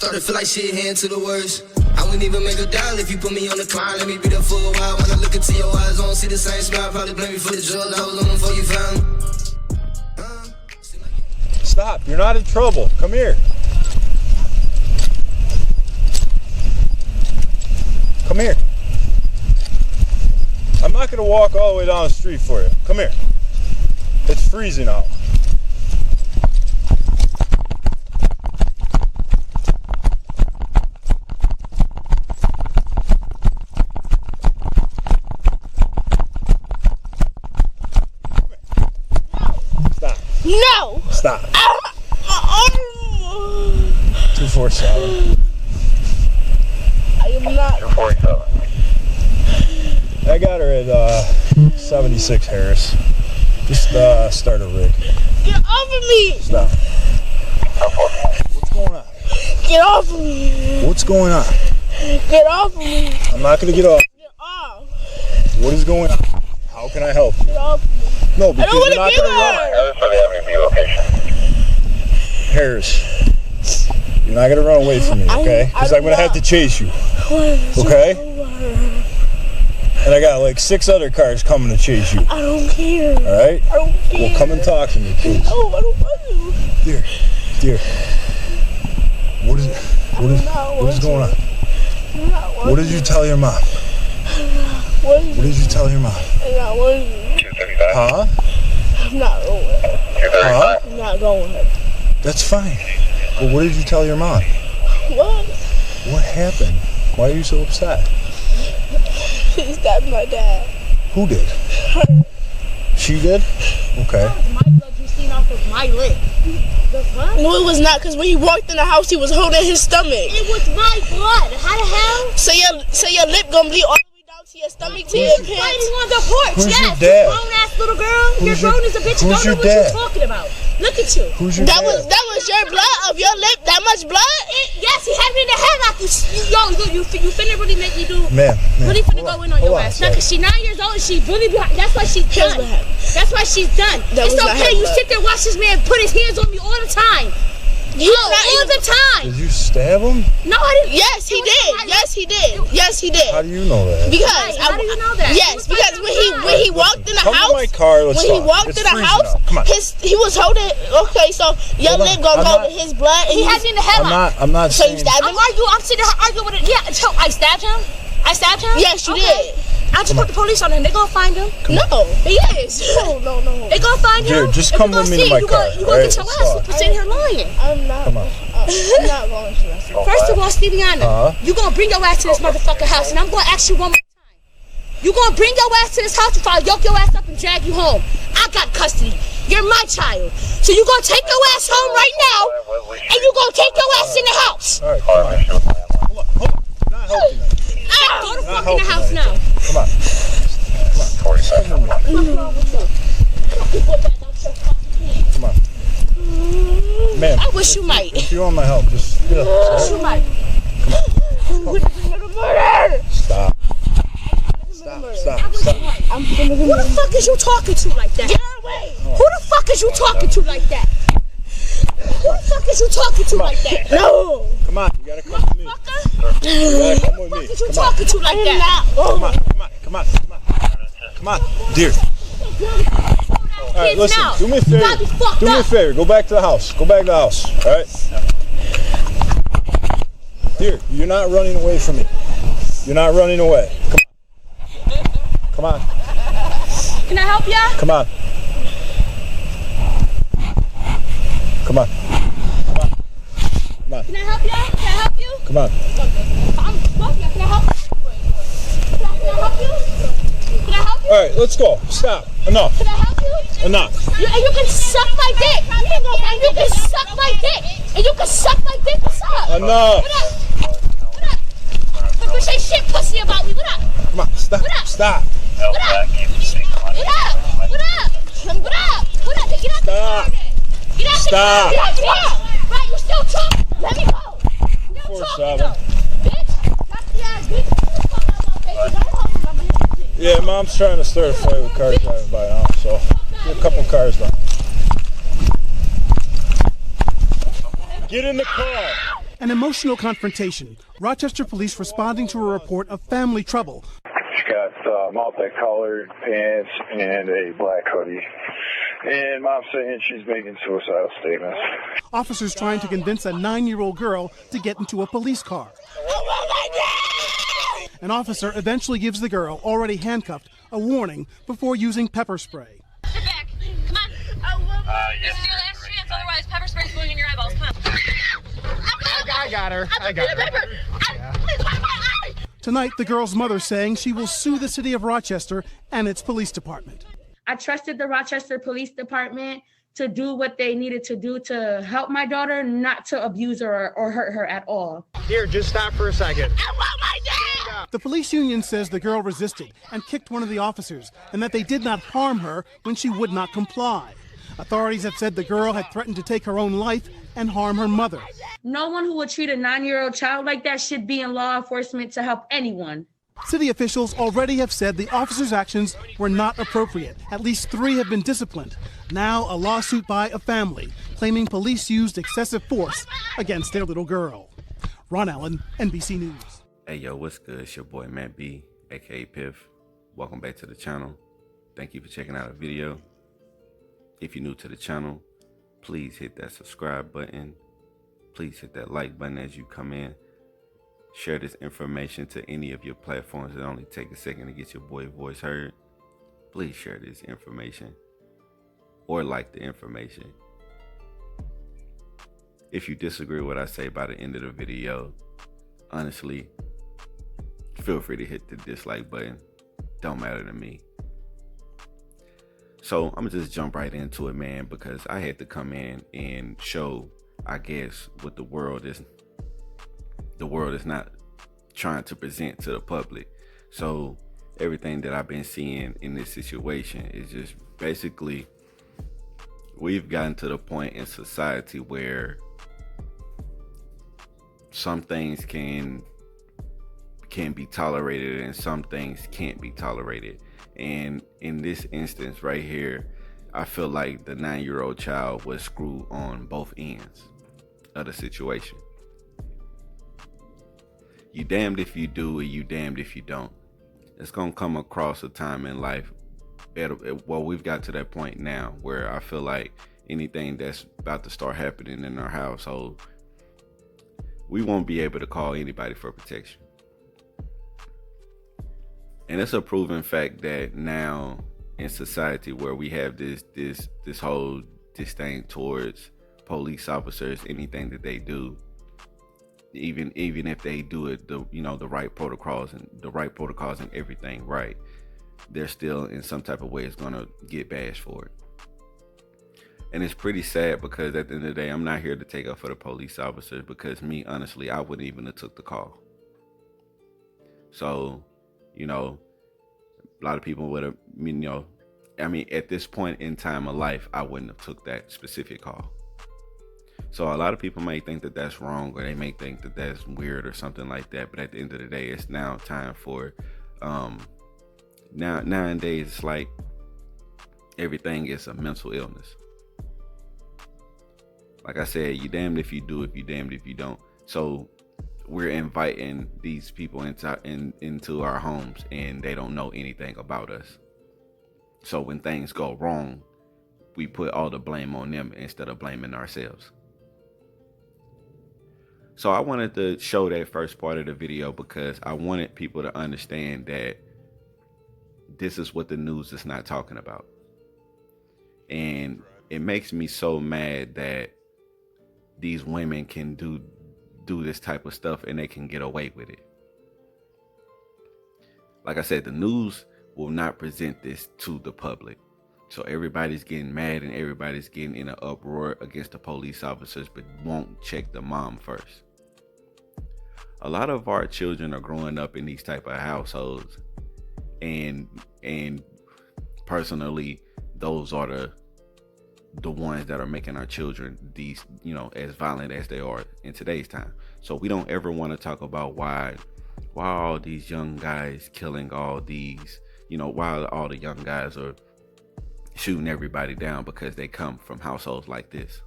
Started to feel like shit heading to the worst. I wouldn't even make a dial if you put me on the climb. Let me be there for a while. When I look into your eyes, I don't see the same smile. Probably blame me for the drugs I was on them before you found me. Stop, you're not in trouble. Come here. Come here. I'm not gonna walk all the way down the street for you. Come here. It's freezing out. No! Stop. 247. I am not. 247. I got her at 76 Harris. Just start a rig. Get off of me! Stop. What's going on? Get off of me! What's going on? Get off of me! I'm not gonna get off. Get off! What is going on? How can I help you? Get off of me! No, because you're not gonna run. Harris, you're not gonna run away from me, okay? Because I'm gonna have to chase you. Okay? And I got like 6 other cars coming to chase you. I don't care. All right? I don't care. Well, come and talk to me, please. No, I don't want to. Dear. What is going on? What did you tell your mom? What did you tell your mom? I'm not going to. Huh? I'm not going. Huh? I'm not going. That's fine. But what did you tell your mom? What? What happened? Why are you so upset? She stabbed my dad. Who did? Her. She did? Okay. That was my blood you seen off of my lip. The fuck? No, it was not, because when he walked in the house, he was holding his stomach. It was my blood. How the hell? So your lip gonna bleed all the way down to your stomach, to your pants. Fighting on the porch. Who's yes, your dad? you grown ass little girl. You're grown as a bitch. You don't know what you're talking about. Look at you. Who's your That dad? was your blood of your lip. That much blood? Yes, he had me in the headlock. You finna really make me do. Man. Really finna go in on your ass. Now, because she's 9 years old and she's really behind. That's why she's done. That's why she's done. It's okay. You sit there and watch this man put his hands on me all the time. All the time. Did you stab him? No, I didn't. Yes, he did. Yes, he did. Yes, he did. How do you know that? Because how do you know that? Yes, because when he walked in the Come house, to my car, let's when he talk. walked It's in the freezing house, out. Come on. he was holding. Okay, so your Hold on. lip gonna I'm go not- to his blood, and He had me in the headlock. I'm not So you saying. stabbed I'm him? sitting here arguing with it. Yeah, so I stabbed him. I stabbed him? Yes, you Okay. did. I just put the police on him. They gonna find him. No. He is. No. They gonna find him. Dear, just If come you gonna with me to see my it, car, You gonna right? get your Let's ass talk. for sitting here lying. I'm not. Come on. I'm not going to that. First of all, Steviana, you gonna bring your ass to this motherfucking house, and I'm gonna ask you one more time. You gonna bring your ass to this house if I yoke your ass up and drag you home? I got custody. You're my child. So you gonna take your ass home right now, and you gonna take your ass in the house. All right, come on. Hold on. Not helping you. Go the fuck in the house now. Come on. 47. Come on. Man, I wish you might. if you want my help, just get up. You might. Stop. I'm gonna Who the fuck is you talking to like that? get her away. Who the fuck is you talking to like that? Who the fuck is you talking to like that? No. Come on, you gotta come with me. Fucker? You gotta come with Who me. the fuck is you Come on. talking to like that? Come on. Come on, dear. All right, listen. now. Do me a You got me favor. fucked Do me a up. favor. Go back to the house. All right. Dear, you're not running away from me. You're not running away. Come on. Can I help ya? Come on. Can I help ya? Can I help you? Come on. I'm fuck ya. Can I help you? Can I help you? Can I help you? All right, let's go. Stop. Enough. Can I help you? Enough. And you can suck my dick. And you can suck my dick. And you can suck my dick. What's up? Enough. What up? What up? But bitch ain't shit pussy about me. What up? Come on. Stop. What up? Stop. What up? What up? What up? What up? What up? Get out the car. Get out the car. Get out the car. Right, you still talking? Let me go. Still talking though. Bitch. Got the ass bitch. Yeah, Mom's trying to start a fight with cars driving by now, so get a couple cars down. Get in the car. An emotional confrontation. Rochester police responding to a report of family trouble. She's got multicolored pants and a black hoodie. And mom's saying she's making suicidal statements. Officers trying to convince a 9-year-old girl to get into a police car. An officer eventually gives the girl, already handcuffed, a warning before using pepper spray. Get back. Come on. This is your last chance, otherwise pepper spray is going in your eyeballs. Come on. I got her. I got her. Please, why my eye? Tonight, the girl's mother saying she will sue the city of Rochester and its police department. I trusted the Rochester Police Department to do what they needed to do to help my daughter, not to abuse her or hurt her at all. Here, just stop for a second. I want my dad! The police union says the girl resisted and kicked one of the officers and that they did not harm her when she would not comply. Authorities have said the girl had threatened to take her own life and harm her mother. No one who would treat a 9-year-old child like that should be in law enforcement to help anyone. City officials already have said the officers' actions were not appropriate. At least 3 have been disciplined. Now a lawsuit by a family claiming police used excessive force against their little girl. Ron Allen, NBC News. Hey yo, what's good? It's your boy Matt B, aka Piff. Welcome back to the channel. Thank you for checking out a video. If you're new to the channel, please hit that subscribe button. Please hit that like button as you come in. Share this information to any of your platforms. It only take a second to get your boy voice heard. Please share this information or like the information. If you disagree with what I say by the end of the video, honestly, feel free to hit the dislike button. Don't matter to me. So I'm gonna just jump right into it, man, because I had to come in and show, I guess, what the world is not trying to present to the public. So everything that I've been seeing in this situation is just basically, we've gotten to the point in society where some things can be tolerated and some things can't be tolerated. And in this instance right here, I feel like the 9-year-old child was screwed on both ends of the situation. You damned if you do and you damned if you don't. It's gonna come across a time in life, well, we've got to that point now where I feel like anything that's about to start happening in our household, we won't be able to call anybody for protection. And it's a proven fact that now in society where we have this whole disdain towards police officers, anything that they do, even if they do it the right protocols and everything right, they're still in some type of way is gonna get bashed for it. And it's pretty sad because at the end of the day, I'm not here to take up for the police officers, because me, honestly, I wouldn't even have took the call. So, a lot of people would have, at this point in time of life, I wouldn't have took that specific call. So a lot of people may think that that's wrong, or they may think that that's weird or something like that. But at the end of the day, it's now time for, nowadays, it's like everything is a mental illness. Like I said, you damned if you do, if you damned if you don't. So we're inviting these people into our homes, and they don't know anything about us. So when things go wrong, we put all the blame on them instead of blaming ourselves. So I wanted to show that first part of the video because I wanted people to understand that this is what the news is not talking about. And it makes me so mad that these women can do this type of stuff and they can get away with it. Like I said, the news will not present this to the public. So everybody's getting mad and everybody's getting in an uproar against the police officers, but won't check the mom first. A lot of our children are growing up in these type of households, and personally, those are the ones that are making our children these, as violent as they are in today's time. So we don't ever want to talk about why all these young guys killing all these, why all the young guys are shooting everybody down, because they come from households like this.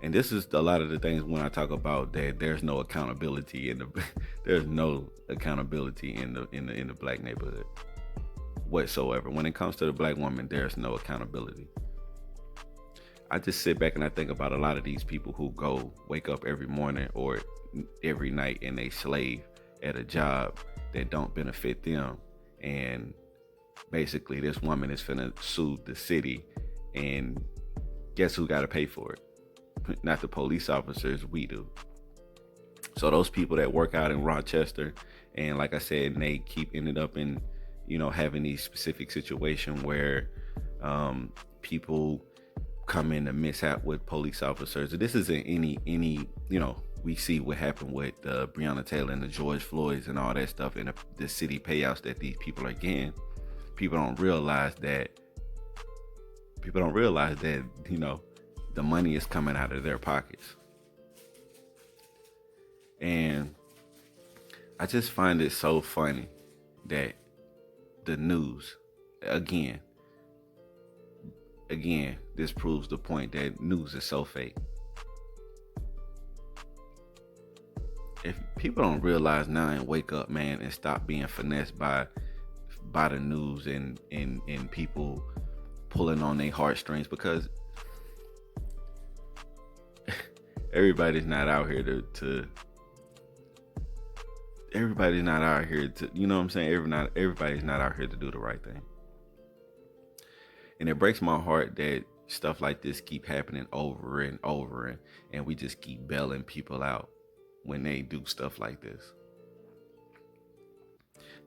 And this is a lot of the things when I talk about that there's no accountability in the there's no accountability in the black neighborhood whatsoever. When it comes to the black woman, there's no accountability. I just sit back and I think about a lot of these people who wake up every morning or every night and they slave at a job that don't benefit them. And basically this woman is finna sue the city, and guess who got to pay for it? Not the police officers, we do. So those people that work out in Rochester, and like I said, they keep ended up in, having these specific situation where people come in to mishap with police officers. This isn't any, we see what happened with Breonna Taylor and the George Floyds and all that stuff, and the city payouts that these people are getting. People don't realize that, the money is coming out of their pockets. And I just find it so funny that the news, again, this proves the point that news is so fake. If people don't realize now and wake up, man, and stop being finessed by the news and people pulling on their heartstrings, because everybody's not out here to everybody's not out here to, you know what I'm saying? Everybody's not out here to do the right thing. And it breaks my heart that stuff like this keep happening over and over, and we just keep bailing people out when they do stuff like this.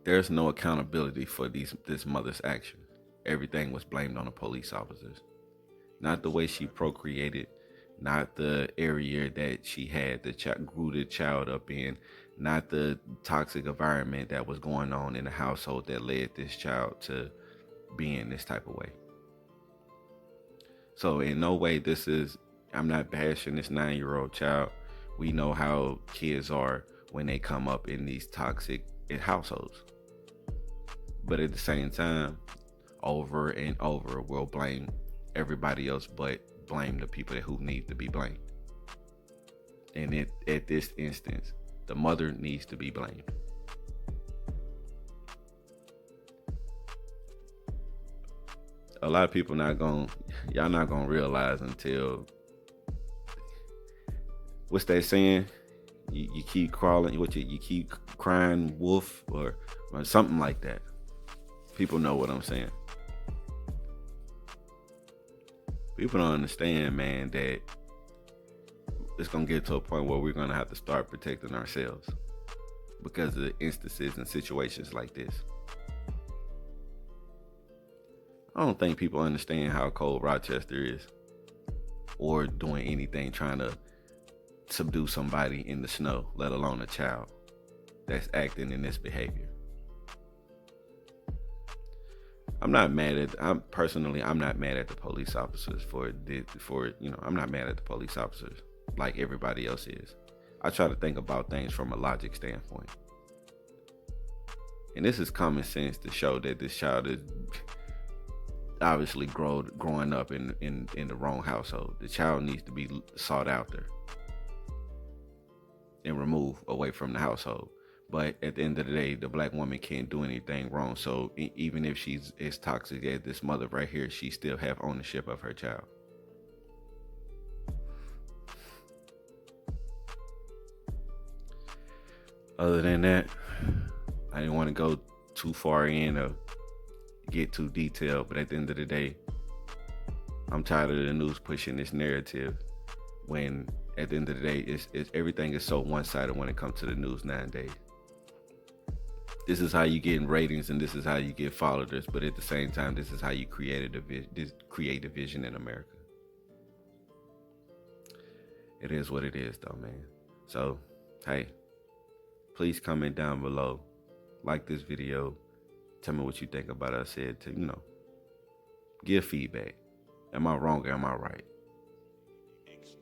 There's no accountability for this mother's action. Everything was blamed on the police officers. Not the way she procreated, not the area that she had grew the child up in, not the toxic environment that was going on in the household that led this child to being this type of way. So in no way I'm not bashing this 9-year-old child. We know how kids are when they come up in these toxic households. But at the same time, over and over, we'll blame everybody else but blame the people who need to be blamed. And at this instance, the mother needs to be blamed. A lot of people y'all not gonna realize until, what's that saying? You keep crawling, you keep crying wolf or something like that. People know what I'm saying. People don't understand, man, that it's gonna get to a point where we're gonna have to start protecting ourselves because of instances and situations like this. I don't think people understand how cold Rochester is, or doing anything trying to subdue somebody in the snow, let alone a child that's acting in this behavior. I'm not mad at the police officers I'm not mad at the police officers like everybody else is. I try to think about things from a logic standpoint. And this is common sense to show that this child is obviously growing up in the wrong household. The child needs to be sought after and removed away from the household. But at the end of the day, the black woman can't do anything wrong. So even if she's as toxic as this mother right here, she still have ownership of her child. Other than that, I didn't want to go too far in or get too detailed, but at the end of the day, I'm tired of the news pushing this narrative when at the end of the day, it's everything is so one-sided when it comes to the news nowadays. This is how you get in ratings and this is how you get followers, but at the same time, this is how you create a division in America. It is what it is though, man. So, hey, please comment down below, like this video, tell me what you think about what I said, to, give feedback. Am I wrong or am I right?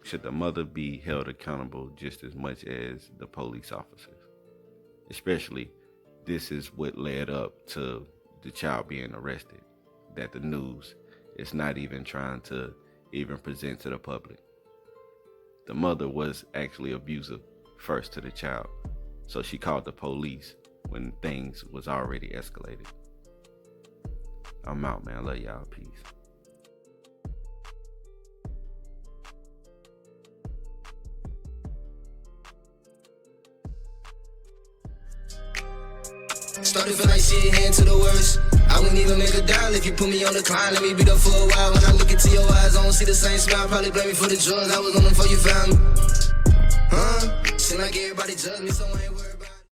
Should the mother be held accountable just as much as the police officers? Especially, this is what led up to the child being arrested, that the news is not even trying to even present to the public. the mother was actually abusive first to the child. So she called the police when things was already escalated. I'm out, man. Love y'all. Peace. Started feel like shit, heading to the worst. I wouldn't even make a dial if you put me on the climb. Let me be there for a while. When I look into your eyes, I don't see the same smile. Probably blame me for the drugs. I was on them before you found me. Seem like everybody judged me, so I ain't